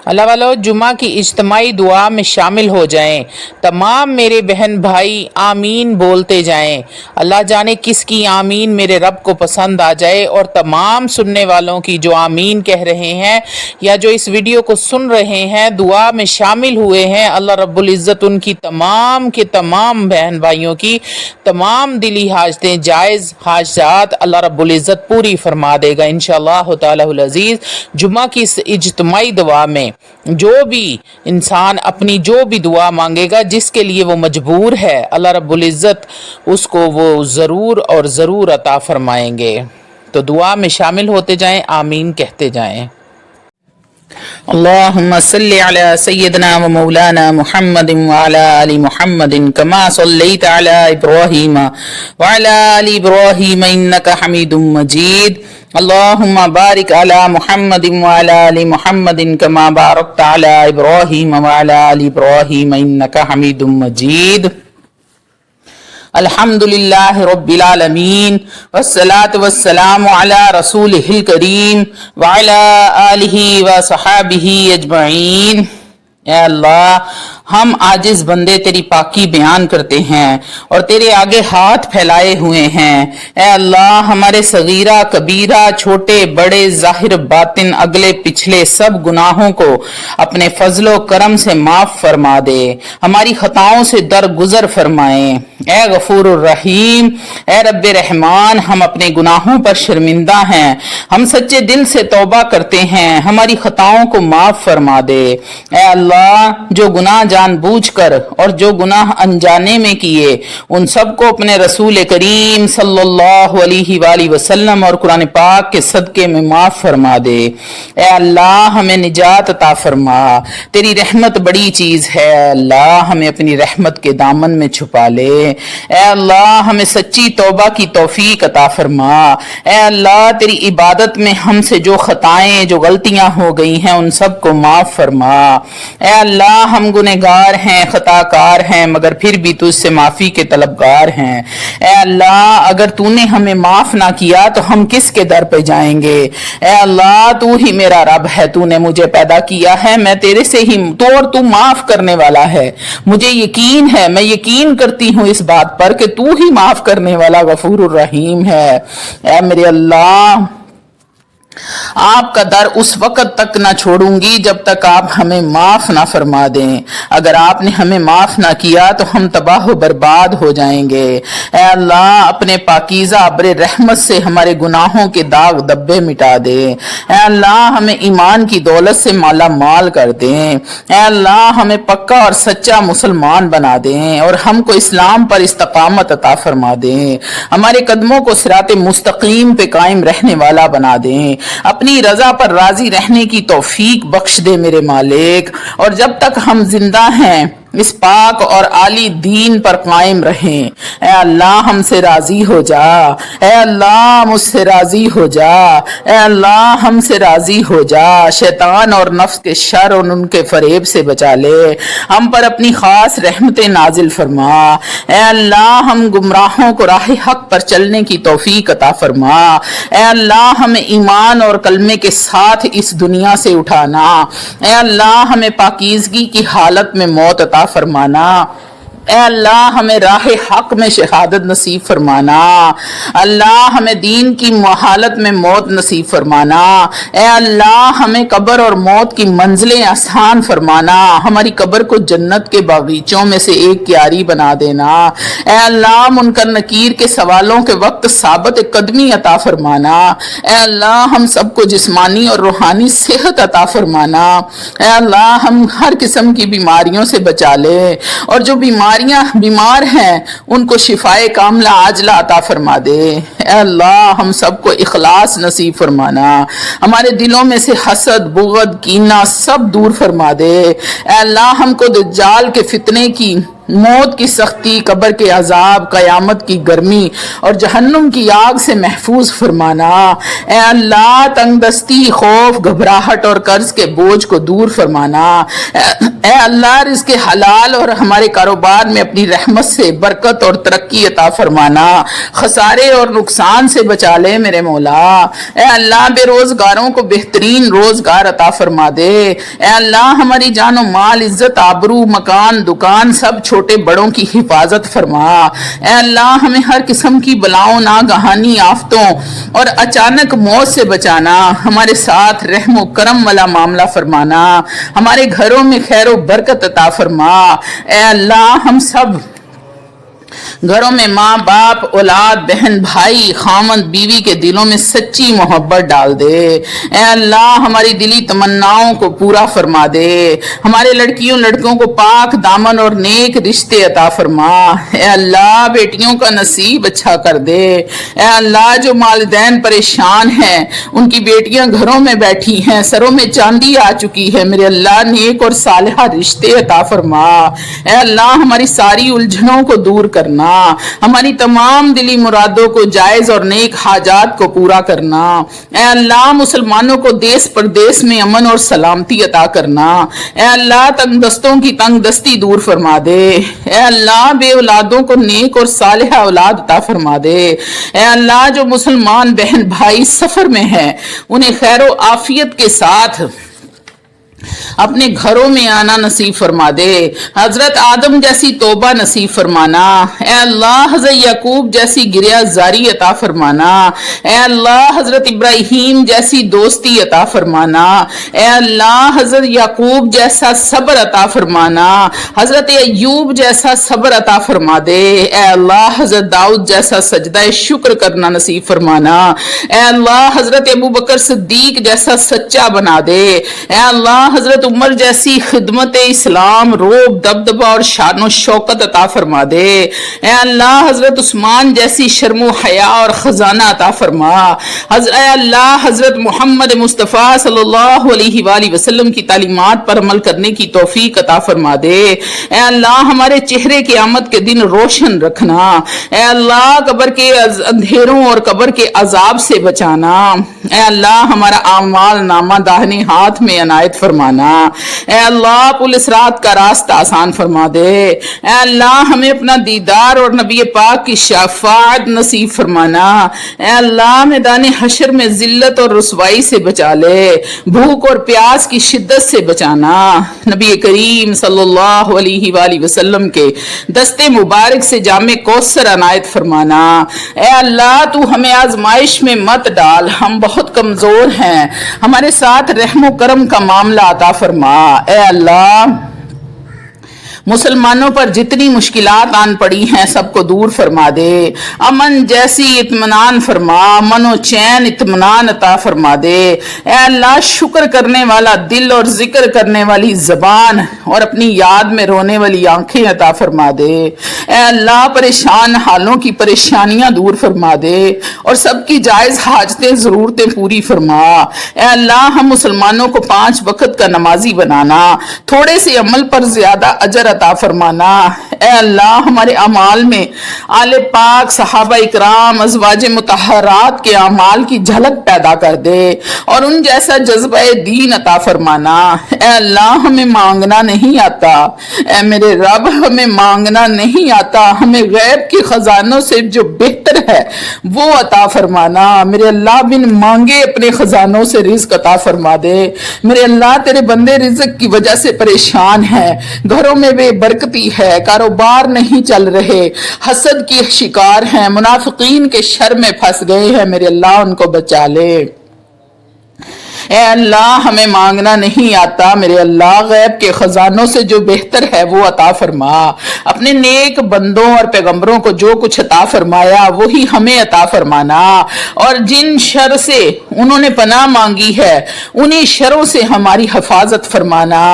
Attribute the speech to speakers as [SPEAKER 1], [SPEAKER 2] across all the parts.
[SPEAKER 1] اللہ والو جمعہ کی اجتماعی دعا میں شامل ہو جائیں۔ تمام میرے بہن بھائی آمین بولتے جائیں۔ اللہ جانے کس کی آمین میرے رب کو پسند آ جائے، اور تمام سننے والوں کی جو آمین کہہ رہے ہیں یا جو اس ویڈیو کو سن رہے ہیں دعا میں شامل ہوئے ہیں، اللہ رب العزت ان کی تمام کے تمام بہن بھائیوں کی تمام دلی حاجتیں، جائز حاجات اللہ رب العزت پوری فرما دے گا انشاءاللہ تعالی العزیز۔ جمعہ کی اس اجتماعی دعا میں جو بھی انسان اپنی جو بھی دعا مانگے گا، جس کے لیے وہ مجبور ہے، اللہ رب العزت اس کو وہ ضرور اور ضرور عطا فرمائیں گے۔ تو دعا میں شامل ہوتے جائیں، آمین کہتے جائیں۔ اللہم صلی علی سیدنا و مولانا محمد وعلی آل محمد کما صلیت علی ابراہیم وعلی آل ابراہیم انکا حمید مجید۔ اللہم بارک علی محمد وعلی آل محمد کما بارکت علی ابراہیم وعلی آل ابراہیم انکا حمید مجید۔ الحمدللہ رب العالمین والصلاة والسلام علی رسولہ الکریم وعلی آلہ وصحابہ اجمعین۔ اے اللہ، ہم عاجز بندے تیری پاکی بیان کرتے ہیں اور تیرے آگے ہاتھ پھیلائے ہوئے ہیں۔ اے اللہ، ہمارے صغیرہ کبیرہ، چھوٹے بڑے، ظاہر باطن، اگلے پچھلے سب گناہوں کو اپنے فضل و کرم سے معاف فرما دے، ہماری خطاؤں سے درگزر فرمائیں۔ اے غفور الرحیم، اے رب رحمان، ہم اپنے گناہوں پر شرمندہ ہیں، ہم سچے دل سے توبہ کرتے ہیں، ہماری خطاؤں کو معاف فرما دے۔ اے اللہ، جو گناہ جان بوجھ کر اور جو گناہ انجانے میں کیے، ان سب کو اپنے رسول کریم صلی اللہ علیہ وآلہ وسلم اور قرآن پاک کے صدقے میں معاف فرما دے۔ اے اللہ، ہمیں نجات عطا فرما، تیری رحمت بڑی چیز ہے۔ اللہ، ہمیں اپنی رحمت کے دامن میں چھپا لے۔ اے اللہ، ہمیں سچی توبہ کی توفیق عطا فرما۔ اے اللہ، تیری عبادت میں ہم سے جو خطائیں، جو غلطیاں ہو گئی ہیں، ان سب کو معاف فرما۔ اے اللہ، ہم گنہگار ہیں، خطا کار ہیں، مگر پھر بھی تجھ سے معافی کے طلبگار ہیں۔ اے اللہ، اگر تو نے ہمیں معاف نہ کیا تو ہم کس کے در پہ جائیں گے؟ اے اللہ، تو ہی میرا رب ہے، تو نے مجھے پیدا کیا ہے، میں تیرے سے ہی تو معاف کرنے والا ہے۔ مجھے یقین ہے، میں یقین کرتی ہوں اس بات پر کہ تو ہی معاف کرنے والا غفور الرحیم ہے۔ اے میرے اللہ، آپ کا در اس وقت تک نہ چھوڑوں گی جب تک آپ ہمیں معاف نہ فرما دیں۔ اگر آپ نے ہمیں معاف نہ کیا تو ہم تباہ و برباد ہو جائیں گے۔ اے اللہ، اپنے پاکیزہ ابر رحمت سے ہمارے گناہوں کے داغ دبے مٹا دے۔ اے اللہ، ہمیں ایمان کی دولت سے مالا مال کر دیں۔ اے اللہ، ہمیں پکا اور سچا مسلمان بنا دیں اور ہم کو اسلام پر استقامت عطا فرما دیں۔ ہمارے قدموں کو صراط مستقیم پہ قائم رہنے والا بنا دیں۔ اپنی رضا پر راضی رہنے کی توفیق بخش دے میرے مالک، اور جب تک ہم زندہ ہیں اس پاک اور عالی دین پر قائم رہیں۔ اے اللہ، ہم سے راضی ہو جا۔ اے اللہ، مجھ سے راضی ہو جا۔ اے اللہ، ہم سے راضی ہو جا۔ شیطان اور نفس کے شر اور ان کے فریب سے بچا لے، ہم پر اپنی خاص رحمتیں نازل فرما۔ اے اللہ، ہم گمراہوں کو راہ حق پر چلنے کی توفیق عطا فرما۔ اے اللہ، ہمیں ایمان اور کلمے کے ساتھ اس دنیا سے اٹھانا۔ اے اللہ، ہمیں پاکیزگی کی حالت میں موت عطا فرمانا۔ اے اللہ، ہمیں راہ حق میں شہادت نصیب فرمانا۔ اللہ، ہمیں دین کی حالت میں موت نصیب فرمانا۔ اے اللہ، ہمیں قبر اور موت کی منزلیں آسان فرمانا۔ ہماری قبر کو جنت کے باغیچوں میں سے ایک کیاری بنا دینا۔ اے اللہ، منکر نکیر کے سوالوں کے وقت ثابت قدمی عطا فرمانا۔ اے اللہ، ہم سب کو جسمانی اور روحانی صحت عطا فرمانا۔ اے اللہ، ہم ہر قسم کی بیماریوں سے بچا لے، اور جو بیمار ہیں ان کو شفائے کاملہ عاجلہ عطا فرما دے۔ اے اللہ، ہم سب کو اخلاص نصیب فرمانا۔ ہمارے دلوں میں سے حسد، بغض، کینہ سب دور فرما دے۔ اے اللہ، ہم کو دجال کے فتنے کی موت کی سختی، قبر کے عذاب، قیامت کی گرمی اور جہنم کی آگ سے محفوظ فرمانا۔ اے اللہ تنگ دستی، خوف، گھبراہٹ اور قرض کے بوجھ کو دور فرمانا۔ اے اللہ رزق حلال اور ہمارے کاروبار میں اپنی رحمت سے برکت اور ترقی عطا فرمانا۔ خسارے اور نقصان سے بچا لے میرے مولا۔ اے اللہ بے روزگاروں کو بہترین روزگار عطا فرما دے۔ اے اللہ ہماری جان و مال، عزت، آبرو، مکان، دکان سب چھوٹے بڑوں کی حفاظت فرما۔ اے اللہ ہمیں ہر قسم کی بلاؤں، ناگہانی آفتوں اور اچانک موت سے بچانا۔ ہمارے ساتھ رحم و کرم والا معاملہ فرمانا۔ ہمارے گھروں میں خیر و برکت عطا فرما۔ اے اللہ ہم سب گھروں میں ماں باپ، اولاد، بہن بھائی، خامند بیوی کے دلوں میں سچی محبت ڈال دے۔ اے اللہ ہماری دلی تمناؤں کو پورا فرما دے۔ ہمارے لڑکیوں لڑکوں کو پاک دامن اور نیک رشتے عطا فرما۔ اے اللہ بیٹیوں کا نصیب اچھا کر دے۔ اے اللہ جو والدین پریشان ہیں، ان کی بیٹیاں گھروں میں بیٹھی ہیں، سروں میں چاندی آ چکی ہے، میرے اللہ نیک اور صالحہ رشتے عطا فرما۔ اے اللہ ہماری ساری الجھنوں کو دور کرنا، ہماری تمام دلی مرادوں کو، جائز اور نیک حاجات کو پورا کرنا۔ اے اللہ مسلمانوں کو دیس پردیس میں امن اور سلامتی عطا کرنا۔ اے اللہ تنگ دستوں کی تنگ دستی دور فرما دے۔ اے اللہ بے اولادوں کو نیک اور صالحہ اولاد عطا فرما دے۔ اے اللہ جو مسلمان بہن بھائی سفر میں ہیں، انہیں خیر و عافیت کے ساتھ اپنے گھروں میں آنا نصیب فرما دے۔ حضرت آدم جیسی توبہ نصیب فرمانا۔ اے اللہ حضرت یعقوب جیسی گریہ زاری عطا فرمانا۔ اے اللہ حضرت ابراہیم جیسی دوستی عطا فرمانا۔ اے اللہ حضرت یعقوب جیسا صبر عطا فرمانا۔ حضرت ایوب جیسا صبر عطا فرما دے۔ اے اللہ حضرت داؤد جیسا سجدہ شکر کرنا نصیب فرمانا۔ اے اللہ حضرت ابوبکر صدیق جیسا سچا بنا دے۔ اے اللہ حضرت عمر جیسی خدمت اسلام، روب، دبدبہ اور شان و شوکت عطا فرما دے۔ اے اللہ حضرت عثمان جیسی شرم و حیا اور خزانہ عطا فرما۔ اے اللہ حضرت محمد مصطفیٰ صلی اللہ علیہ وآلہ وسلم کی تعلیمات پر عمل کرنے کی توفیق عطا فرما دے۔ اے اللہ ہمارے چہرے قیامت کے دن روشن رکھنا۔ اے اللہ قبر کے اندھیروں اور قبر کے عذاب سے بچانا۔ اے اللہ ہمارا اعمال نامہ داہنے ہاتھ میں عنایت فرمانا۔ اے اللہ پولیس رات کا راستہ آسان فرما دے۔ اے اللہ ہمیں اپنا دیدار اور نبی پاک کی شفاعت نصیب فرمانا۔ اے اللہ میدان حشر میں ذلت اور رسوائی سے بچا لے، بھوک اور پیاس کی شدت سے بچانا۔ نبی کریم صلی اللہ علیہ وآلہ وسلم کے دستے مبارک سے جام کوثر عنایت فرمانا۔ اے اللہ تو ہمیں آزمائش میں مت ڈال، ہم بہت کمزور ہیں، ہمارے ساتھ رحم و کرم کا معاملہ عطا فرما۔ اے اللہ مسلمانوں پر جتنی مشکلات آن پڑی ہیں سب کو دور فرما دے۔ امن جیسی اطمینان فرما، امن و چین اطمینان عطا فرما دے۔ اے اللہ شکر کرنے والا دل اور ذکر کرنے والی زبان اور اپنی یاد میں رونے والی آنکھیں عطا فرما دے۔ اے اللہ پریشان حالوں کی پریشانیاں دور فرما دے اور سب کی جائز حاجتیں ضرورتیں پوری فرما۔ اے اللہ ہم مسلمانوں کو 5 وقت کا نمازی بنانا، تھوڑے سے عمل پر زیادہ اجر عطا فرمانا۔ اے اللہ ہمارے اعمال میں آل پاک، صحابہ اکرام، ازواج مطہرات کے اعمال کی جھلک پیدا کر دے اور ان جیسا جذبہ دین عطا فرمانا۔ اے اللہ ہمیں مانگنا نہیں آتا، اے میرے رب ہمیں مانگنا نہیں آتا، ہمیں غیب کے خزانوں سے جو بہتر ہے وہ عطا فرمانا۔ میرے اللہ بن مانگے اپنے خزانوں سے رزق عطا فرما دے۔ میرے اللہ تیرے بندے رزق کی وجہ سے پریشان ہیں، گھروں میں بے برکتی ہے، کاروبار نہیں چل رہے، حسد کے شکار ہیں، منافقین کے شر میں پھنس گئے ہیں، میرے اللہ ان کو بچا لے۔ اے اللہ ہمیں مانگنا نہیں آتا، میرے اللہ غیب کے خزانوں سے جو بہتر ہے وہ عطا فرما۔ اپنے نیک بندوں اور پیغمبروں کو جو کچھ عطا فرمایا وہی ہمیں عطا فرمانا، اور جن شر سے انہوں نے پناہ مانگی ہے انہی شروں سے ہماری حفاظت فرمانا۔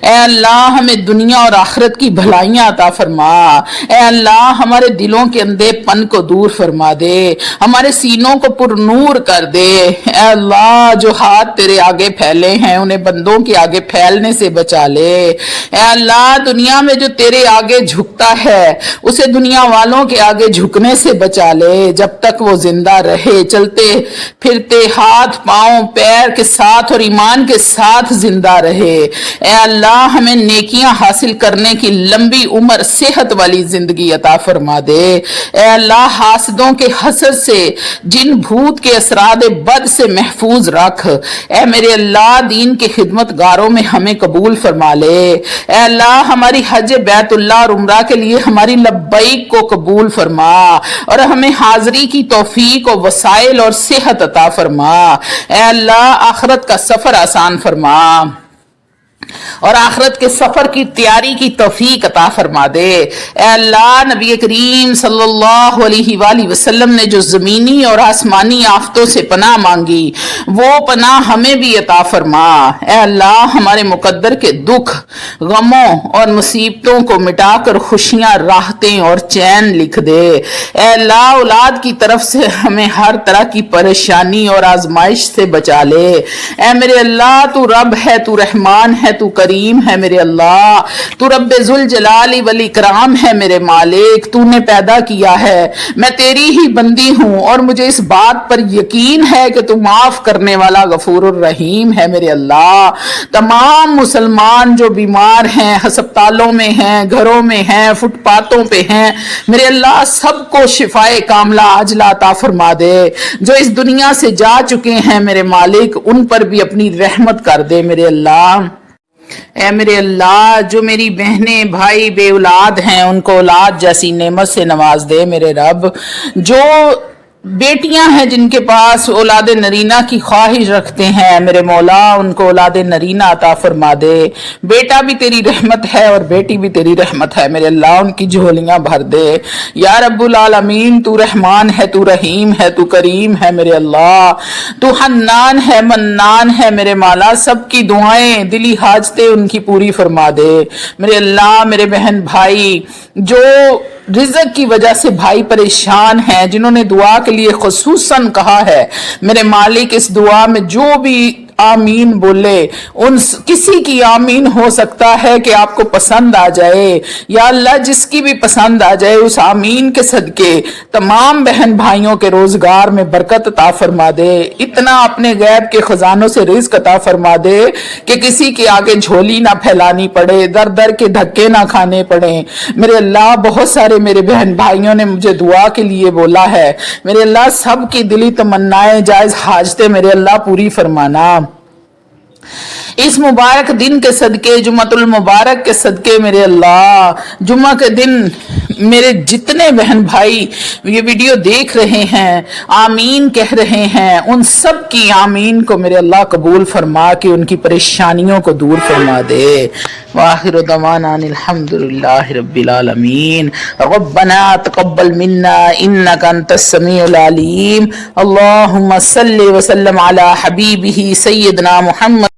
[SPEAKER 1] اے اللہ ہمیں دنیا اور آخرت کی بھلائیاں عطا فرما۔ اے اللہ ہمارے دلوں کے اندھے پن کو دور فرما دے، ہمارے سینوں کو پر نور کر دے۔ اے اللہ جو ہاتھ تیرے آگے پھیلے ہیں انہیں بندوں کے آگے پھیلنے سے بچا لے۔ اے اللہ دنیا میں جو تیرے آگے جھکتا ہے اسے دنیا والوں کے آگے جھکنے سے بچا لے، جب تک وہ زندہ رہے چلتے پھرتے ہاتھ پاؤں پیر کے ساتھ اور ایمان کے ساتھ زندہ رہے۔ اے اللہ ہمیں نیکیاں حاصل کرنے کی لمبی عمر صحت والی زندگی عطا فرما دے۔ اے اللہ حاسدوں کے حسد سے جن بھوت کے اثرات بد سے محفوظ رکھ۔ اے میرے اللہ دین کے خدمت گاروں میں ہمیں قبول فرما لے۔ اے اللہ ہماری حج بیت اللہ اور عمرہ کے لیے ہماری لبیک کو قبول فرما اور ہمیں حاضری کی توفیق و وسائل اور صحت عطا فرما۔ اے اللہ آخرت کا سفر آسان فرما اور آخرت کے سفر کی تیاری کی توفیق عطا فرما دے۔ اے اللہ نبی کریم صلی اللہ علیہ وآلہ وسلم نے جو زمینی اور آسمانی آفتوں سے پناہ مانگی وہ پناہ ہمیں بھی عطا فرما۔ اے اللہ ہمارے مقدر کے دکھ غموں اور مصیبتوں کو مٹا کر خوشیاں راحتیں اور چین لکھ دے۔ اے اللہ اولاد کی طرف سے ہمیں ہر طرح کی پریشانی اور آزمائش سے بچا لے۔ اے میرے اللہ تو رب ہے، تو رحمان ہے، تو کریم ہے میرے اللہ، تو رب ذوالجلال والاکرام ہے میرے مالک، تو نے پیدا کیا ہے، میں تیری ہی بندی ہوں اور مجھے اس بات پر یقین ہے کہ تو معاف کرنے والا غفور الرحیم ہے میرے اللہ۔ تمام مسلمان جو بیمار ہیں، ہسپتالوں میں ہیں، گھروں میں ہیں، فٹ پاتھوں پہ ہیں، میرے اللہ سب کو شفائے کاملہ عاجلہ عطا فرما دے۔ جو اس دنیا سے جا چکے ہیں میرے مالک ان پر بھی اپنی رحمت کر دے میرے اللہ۔ اے میرے اللہ جو میری بہنیں بھائی بے اولاد ہیں ان کو اولاد جیسی نعمت سے نواز دے میرے رب۔ جو بیٹیاں ہیں جن کے پاس اولاد نرینہ کی خواہش رکھتے ہیں میرے مولا ان کو اولاد نرینہ عطا فرما دے۔ بیٹا بھی تیری رحمت ہے اور بیٹی بھی تیری رحمت ہے میرے اللہ، ان کی جھولیاں بھر دے یا رب العالمین۔ تو رحمان ہے، تو رحیم ہے، تو کریم ہے میرے اللہ، تو حنان ہے، منان ہے میرے مولا۔ سب کی دعائیں دلی حاجتیں ان کی پوری فرما دے میرے اللہ۔ میرے بہن بھائی جو رزق کی وجہ سے بھائی پریشان ہیں، جنہوں نے دعا کے لیے خصوصاً کہا ہے میرے مالک اس دعا میں جو بھی آمین بولے ان کسی کی آمین ہو سکتا ہے کہ آپ کو پسند آ جائے یا اللہ جس کی بھی پسند آ جائے اس آمین کے صدقے تمام بہن بھائیوں کے روزگار میں برکت عطا فرما دے۔ اتنا اپنے غیب کے خزانوں سے رزق عطا فرما دے کہ کسی کے آگے جھولی نہ پھیلانی پڑے، در در کے دھکے نہ کھانے پڑے میرے اللہ۔ بہت سارے میرے بہن بھائیوں نے مجھے دعا کے لیے بولا ہے میرے اللہ، سب کی دلی تمنائیں جائز حاجتیں میرے اللہ پوری فرمانا۔ اس مبارک دن کے صدقے جمعۃ المبارک کے صدقے میرے اللہ جمعہ کے دن میرے جتنے بہن بھائی یہ ویڈیو دیکھ رہے ہیں آمین کہہ رہے ہیں ان سب کی آمین کو میرے اللہ قبول فرما کے ان کی پریشانیوں کو دور فرما دے۔ وآخر دعوانا ان الحمد للہ رب العالمین۔ ربنا تقبل منا انک انت السمیع العلیم۔ اللہم صل وسلم علی حبیبہ سیدنا محمد